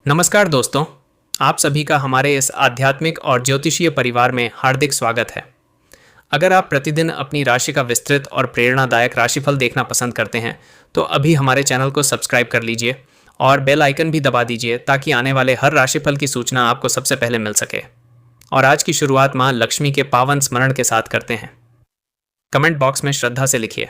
नमस्कार दोस्तों, आप सभी का हमारे इस आध्यात्मिक और ज्योतिषीय परिवार में हार्दिक स्वागत है। अगर आप प्रतिदिन अपनी राशि का विस्तृत और प्रेरणादायक राशिफल देखना पसंद करते हैं तो अभी हमारे चैनल को सब्सक्राइब कर लीजिए और बेल आइकन भी दबा दीजिए ताकि आने वाले हर राशिफल की सूचना आपको सबसे पहले मिल सके। और आज की शुरुआत माँ लक्ष्मी के पावन स्मरण के साथ करते हैं। कमेंट बॉक्स में श्रद्धा से लिखिए,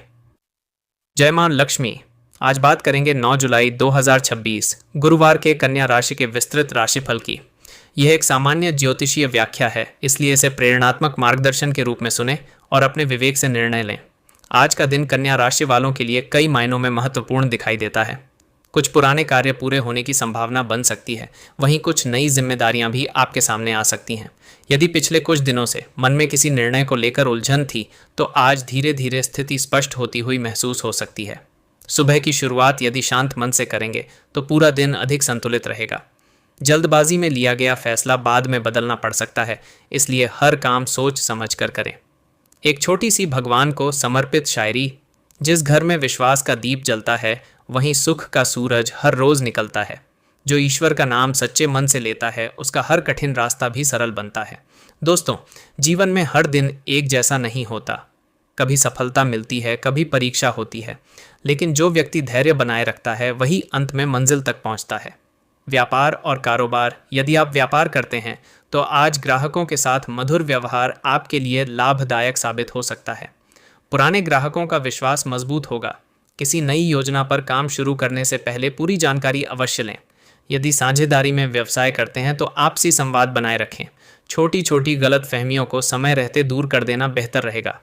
जय मां लक्ष्मी। आज बात करेंगे 9 जुलाई 2026 गुरुवार के कन्या राशि के विस्तृत राशिफल की। यह एक सामान्य ज्योतिषीय व्याख्या है, इसलिए इसे प्रेरणात्मक मार्गदर्शन के रूप में सुने और अपने विवेक से निर्णय लें। आज का दिन कन्या राशि वालों के लिए कई मायनों में महत्वपूर्ण दिखाई देता है। कुछ पुराने कार्य पूरे होने की संभावना बन सकती है, वहीं कुछ नई जिम्मेदारियां भी आपके सामने आ सकती हैं। यदि पिछले कुछ दिनों से मन में किसी निर्णय को लेकर उलझन थी तो आज धीरे धीरे स्थिति स्पष्ट होती हुई महसूस हो सकती है। सुबह की शुरुआत यदि शांत मन से करेंगे तो पूरा दिन अधिक संतुलित रहेगा। जल्दबाजी में लिया गया फैसला बाद में बदलना पड़ सकता है, इसलिए हर काम सोच समझ कर करें। एक छोटी सी भगवान को समर्पित शायरी। जिस घर में विश्वास का दीप जलता है वहीं सुख का सूरज हर रोज निकलता है। जो ईश्वर का नाम सच्चे मन से लेता है उसका हर कठिन रास्ता भी सरल बनता है। दोस्तों, जीवन में हर दिन एक जैसा नहीं होता। कभी सफलता मिलती है, कभी परीक्षा होती है, लेकिन जो व्यक्ति धैर्य बनाए रखता है वही अंत में मंजिल तक पहुंचता है। व्यापार और कारोबार। यदि आप व्यापार करते हैं तो आज ग्राहकों के साथ मधुर व्यवहार आपके लिए लाभदायक साबित हो सकता है। पुराने ग्राहकों का विश्वास मजबूत होगा। किसी नई योजना पर काम शुरू करने से पहले पूरी जानकारी अवश्य लें। यदि साझेदारी में व्यवसाय करते हैं तो आपसी संवाद बनाए रखें। छोटी छोटी गलत फहमियों को समय रहते दूर कर देना बेहतर रहेगा।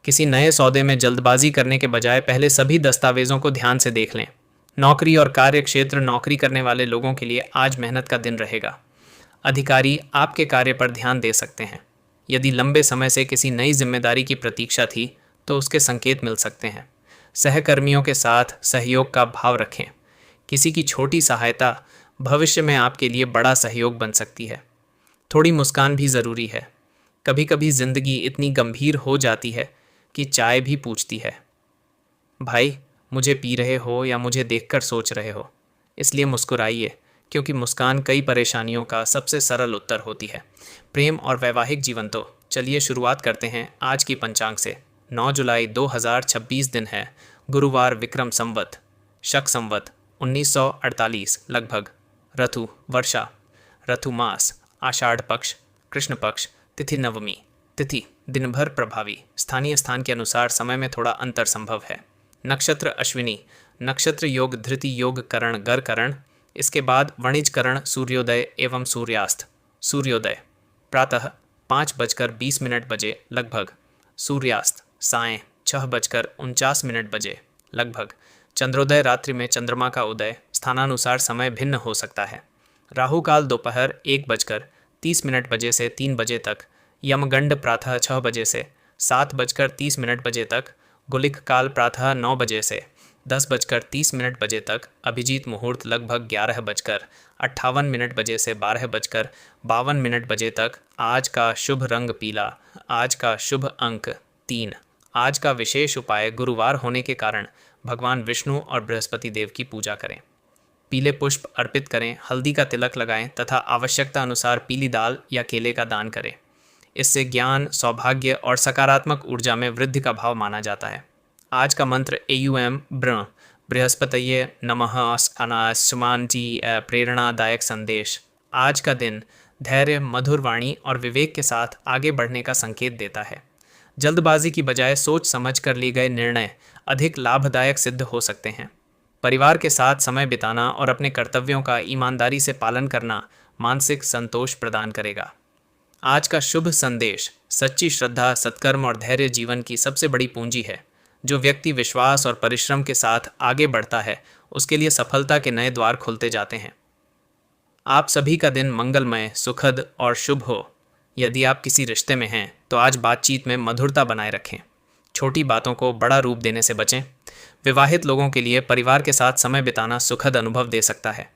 किसी नए सौदे में जल्दबाजी करने के बजाय पहले सभी दस्तावेजों को ध्यान से देख लें। नौकरी और कार्य क्षेत्र। नौकरी करने वाले लोगों के लिए आज मेहनत का दिन रहेगा। अधिकारी आपके कार्य पर ध्यान दे सकते हैं। यदि लंबे समय से किसी नई जिम्मेदारी की प्रतीक्षा थी तो उसके संकेत मिल सकते हैं। सहकर्मियों के साथ सहयोग का भाव रखें। किसी की छोटी सहायता भविष्य में आपके लिए बड़ा सहयोग बन सकती है। थोड़ी मुस्कान भी ज़रूरी है। कभी कभी जिंदगी इतनी गंभीर हो जाती है कि चाय भी पूछती है, भाई मुझे पी रहे हो या मुझे देखकर सोच रहे हो। इसलिए मुस्कुराइए, क्योंकि मुस्कान कई परेशानियों का सबसे सरल उत्तर होती है। प्रेम और वैवाहिक जीवन। तो चलिए शुरुआत करते हैं आज की पंचांग से। 9 जुलाई 2026 दिन है गुरुवार, विक्रम संवत शक संवत 1948 लगभग। ऋतु वर्षा। ऋतु मास आषाढ़ पक्ष, कृष्ण पक्ष, तिथि नवमी। तिथि दिन भर प्रभावी। स्थानीय स्थान के अनुसार समय में थोड़ा अंतर संभव है। नक्षत्र अश्विनी। नक्षत्र योग धृति योग करण गर करण। इसके बाद वणिज करण सूर्योदय एवं सूर्यास्त। सूर्योदय प्रातः 5:20 बजे लगभग। सूर्यास्त सायं 6:49 बजे लगभग। चंद्रोदय रात्रि में चंद्रमा का उदय। स्थानानुसार समय भिन्न हो सकता है। राहु काल दोपहर 1:30 बजे से 3 बजे तक। यमगंड प्रातः 6 बजे से 7:30 बजे तक। गुलिक काल प्रातः 9 बजे से 10:30 बजे तक। अभिजीत मुहूर्त लगभग 11:58 बजे से 12:52 बजे तक। आज का शुभ रंग पीला। आज का शुभ अंक 3। आज का विशेष उपाय। गुरुवार होने के कारण भगवान विष्णु और बृहस्पति देव की पूजा करें। पीले पुष्प अर्पित करें, हल्दी का तिलक लगाएं तथा आवश्यकता अनुसार पीली दाल या केले का दान करें। इससे ज्ञान, सौभाग्य और सकारात्मक ऊर्जा में वृद्धि का भाव माना जाता है। आज का मंत्र एयुएम ब्र बृहस्पतये नमः अनासमान जी प्रेरणादायक संदेश। आज का दिन धैर्य, मधुर वाणी और विवेक के साथ आगे बढ़ने का संकेत देता है। जल्दबाजी की बजाय सोच समझ कर लिए गए निर्णय अधिक लाभदायक सिद्ध हो सकते हैं। परिवार के साथ समय बिताना और अपने कर्तव्यों का ईमानदारी से पालन करना मानसिक संतोष प्रदान करेगा। आज का शुभ संदेश। सच्ची श्रद्धा, सत्कर्म और धैर्य जीवन की सबसे बड़ी पूंजी है। जो व्यक्ति विश्वास और परिश्रम के साथ आगे बढ़ता है उसके लिए सफलता के नए द्वार खुलते जाते हैं। आप सभी का दिन मंगलमय, सुखद और शुभ हो। यदि आप किसी रिश्ते में हैं तो आज बातचीत में मधुरता बनाए रखें। छोटी बातों को बड़ा रूप देने से बचें। विवाहित लोगों के लिए परिवार के साथ समय बिताना सुखद अनुभव दे सकता है।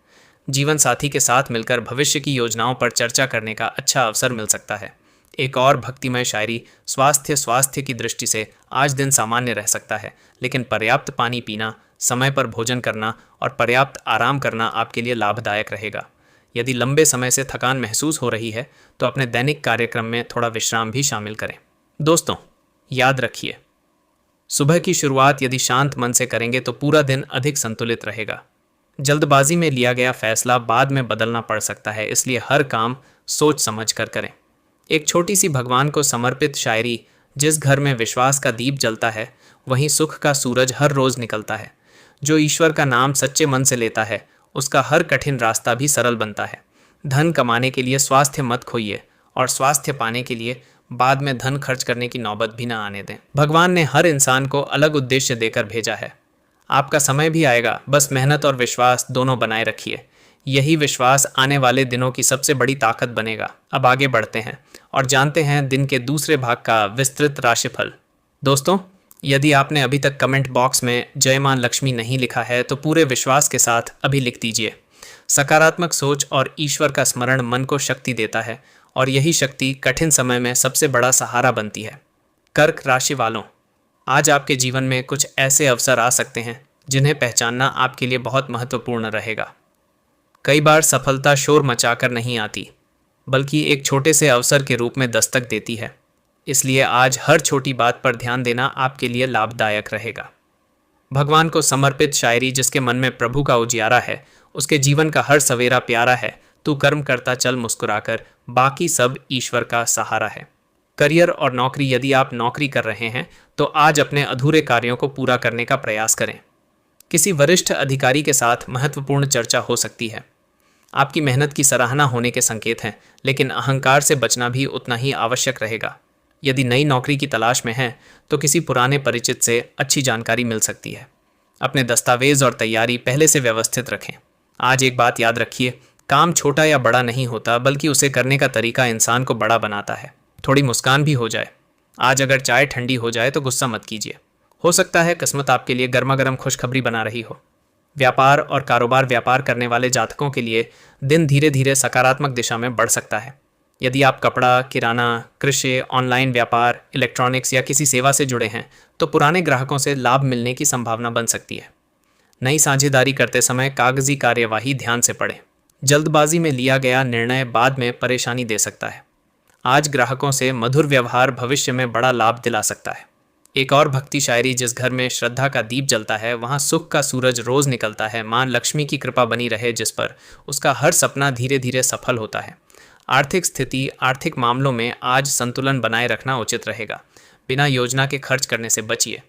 जीवन साथी के साथ मिलकर भविष्य की योजनाओं पर चर्चा करने का अच्छा अवसर मिल सकता है। एक और भक्तिमय शायरी। स्वास्थ्य की दृष्टि से आज दिन सामान्य रह सकता है, लेकिन पर्याप्त पानी पीना, समय पर भोजन करना और पर्याप्त आराम करना आपके लिए लाभदायक रहेगा। यदि लंबे समय से थकान महसूस हो रही है तो अपने दैनिक कार्यक्रम में थोड़ा विश्राम भी शामिल करें। दोस्तों, याद रखिए, सुबह की शुरुआत यदि शांत मन से करेंगे तो पूरा दिन अधिक संतुलित रहेगा। जल्दबाजी में लिया गया फैसला बाद में बदलना पड़ सकता है, इसलिए हर काम सोच समझ कर करें। एक छोटी सी भगवान को समर्पित शायरी, जिस घर में विश्वास का दीप जलता है वहीं सुख का सूरज हर रोज निकलता है। जो ईश्वर का नाम सच्चे मन से लेता है उसका हर कठिन रास्ता भी सरल बनता है। धन कमाने के लिए स्वास्थ्य मत खोइए और स्वास्थ्य पाने के लिए बाद में धन खर्च करने की नौबत भी ना आने दें। भगवान ने हर इंसान को अलग उद्देश्य देकर भेजा है। आपका समय भी आएगा, बस मेहनत और विश्वास दोनों बनाए रखिए। यही विश्वास आने वाले दिनों की सबसे बड़ी ताकत बनेगा। अब आगे बढ़ते हैं और जानते हैं दिन के दूसरे भाग का विस्तृत राशिफल। दोस्तों, यदि आपने अभी तक कमेंट बॉक्स में जय मां लक्ष्मी नहीं लिखा है तो पूरे विश्वास के साथ अभी लिख दीजिए। सकारात्मक सोच और ईश्वर का स्मरण मन को शक्ति देता है और यही शक्ति कठिन समय में सबसे बड़ा सहारा बनती है। कर्क राशि वालों, आज आपके जीवन में कुछ ऐसे अवसर आ सकते हैं जिन्हें पहचानना आपके लिए बहुत महत्वपूर्ण रहेगा। कई बार सफलता शोर मचाकर नहीं आती, बल्कि एक छोटे से अवसर के रूप में दस्तक देती है। इसलिए आज हर छोटी बात पर ध्यान देना आपके लिए लाभदायक रहेगा। भगवान को समर्पित शायरी, जिसके मन में प्रभु का उजियारा है उसके जीवन का हर सवेरा प्यारा है। तू कर्म करता चल मुस्कुराकर, बाकी सब ईश्वर का सहारा है। करियर और नौकरी, यदि आप नौकरी कर रहे हैं तो आज अपने अधूरे कार्यों को पूरा करने का प्रयास करें। किसी वरिष्ठ अधिकारी के साथ महत्वपूर्ण चर्चा हो सकती है। आपकी मेहनत की सराहना होने के संकेत हैं, लेकिन अहंकार से बचना भी उतना ही आवश्यक रहेगा। यदि नई नौकरी की तलाश में हैं तो किसी पुराने परिचित से अच्छी जानकारी मिल सकती है। अपने दस्तावेज और तैयारी पहले से व्यवस्थित रखें। आज एक बात याद रखिए, काम छोटा या बड़ा नहीं होता, बल्कि उसे करने का तरीका इंसान को बड़ा बनाता है। थोड़ी मुस्कान भी हो जाए। आज अगर चाय ठंडी हो जाए तो गुस्सा मत कीजिए। हो सकता है किस्मत आपके लिए गर्मा गर्म खुशखबरी बना रही हो। व्यापार और कारोबार, व्यापार करने वाले जातकों के लिए दिन धीरे धीरे सकारात्मक दिशा में बढ़ सकता है। यदि आप कपड़ा, किराना, कृषि, ऑनलाइन व्यापार, इलेक्ट्रॉनिक्स या किसी सेवा से जुड़े हैं तो पुराने ग्राहकों से लाभ मिलने की संभावना बन सकती है। नई साझेदारी करते समय कागजी कार्यवाही ध्यान से पढ़ें। जल्दबाजी में लिया गया निर्णय बाद में परेशानी दे सकता है। आज ग्राहकों से मधुर व्यवहार भविष्य में बड़ा लाभ दिला सकता है। एक और भक्ति शायरी, जिस घर में श्रद्धा का दीप जलता है वहाँ सुख का सूरज रोज निकलता है। मां लक्ष्मी की कृपा बनी रहे जिस पर, उसका हर सपना धीरे धीरे सफल होता है। आर्थिक स्थिति, आर्थिक मामलों में आज संतुलन बनाए रखना उचित रहेगा। बिना योजना के खर्च करने से बचिए।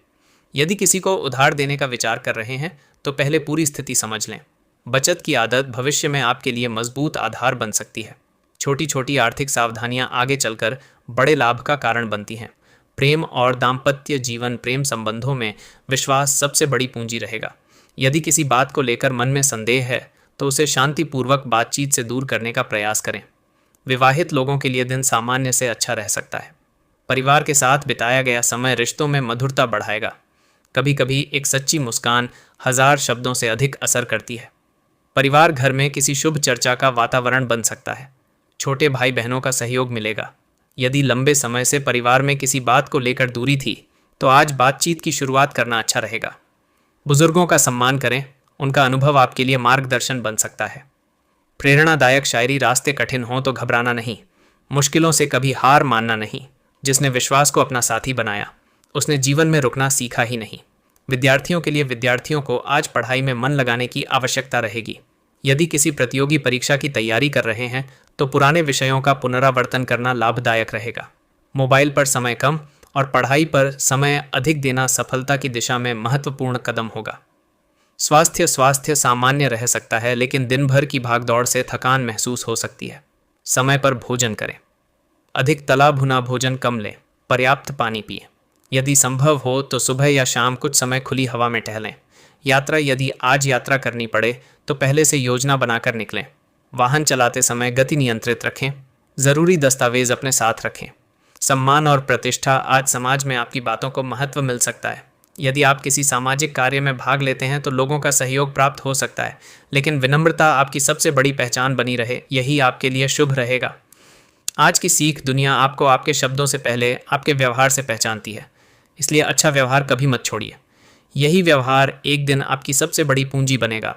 यदि किसी को उधार देने का विचार कर रहे हैं तो पहले पूरी स्थिति समझ लें। बचत की आदत भविष्य में आपके लिए मजबूत आधार बन सकती है। छोटी छोटी आर्थिक सावधानियां आगे चलकर बड़े लाभ का कारण बनती हैं। प्रेम और दाम्पत्य जीवन, प्रेम संबंधों में विश्वास सबसे बड़ी पूंजी रहेगा। यदि किसी बात को लेकर मन में संदेह है तो उसे शांतिपूर्वक बातचीत से दूर करने का प्रयास करें। विवाहित लोगों के लिए दिन सामान्य से अच्छा रह सकता है। परिवार के साथ बिताया गया समय रिश्तों में मधुरता बढ़ाएगा। कभी कभी एक सच्ची मुस्कान 1000 शब्दों से अधिक असर करती है। परिवार घर में किसी शुभ चर्चा का वातावरण बन सकता है। छोटे भाई बहनों का सहयोग मिलेगा। यदि लंबे समय से परिवार में किसी बात को लेकर दूरी थी तो आज बातचीत की शुरुआत करना अच्छा रहेगा। बुजुर्गों का सम्मान करें, उनका अनुभव आपके लिए मार्गदर्शन बन सकता है। प्रेरणादायक शायरी, रास्ते कठिन हों तो घबराना नहीं, मुश्किलों से कभी हार मानना नहीं। जिसने विश्वास को अपना साथी बनाया उसने जीवन में रुकना सीखा ही नहीं। विद्यार्थियों के लिए, विद्यार्थियों को आज पढ़ाई में मन लगाने की आवश्यकता रहेगी। यदि किसी प्रतियोगी परीक्षा की तैयारी कर रहे हैं तो पुराने विषयों का पुनरावर्तन करना लाभदायक रहेगा। मोबाइल पर समय कम और पढ़ाई पर समय अधिक देना सफलता की दिशा में महत्वपूर्ण कदम होगा। स्वास्थ्य सामान्य रह सकता है, लेकिन दिन भर की भागदौड़ से थकान महसूस हो सकती है। समय पर भोजन करें। अधिक तला भुना भोजन कम लें। पर्याप्त पानी पिएं। यदि संभव हो तो सुबह या शाम कुछ समय खुली हवा में टहलें। यात्रा, यदि आज यात्रा करनी पड़े तो पहले से योजना बनाकर निकलें। वाहन चलाते समय गति नियंत्रित रखें। ज़रूरी दस्तावेज अपने साथ रखें। सम्मान और प्रतिष्ठा, आज समाज में आपकी बातों को महत्व मिल सकता है। यदि आप किसी सामाजिक कार्य में भाग लेते हैं तो लोगों का सहयोग प्राप्त हो सकता है, लेकिन विनम्रता आपकी सबसे बड़ी पहचान बनी रहे, यही आपके लिए शुभ रहेगा। आज की सीख, दुनिया आपको आपके शब्दों से पहले आपके व्यवहार से पहचानती है, इसलिए अच्छा व्यवहार कभी मत छोड़िए। यही व्यवहार एक दिन आपकी सबसे बड़ी पूंजी बनेगा।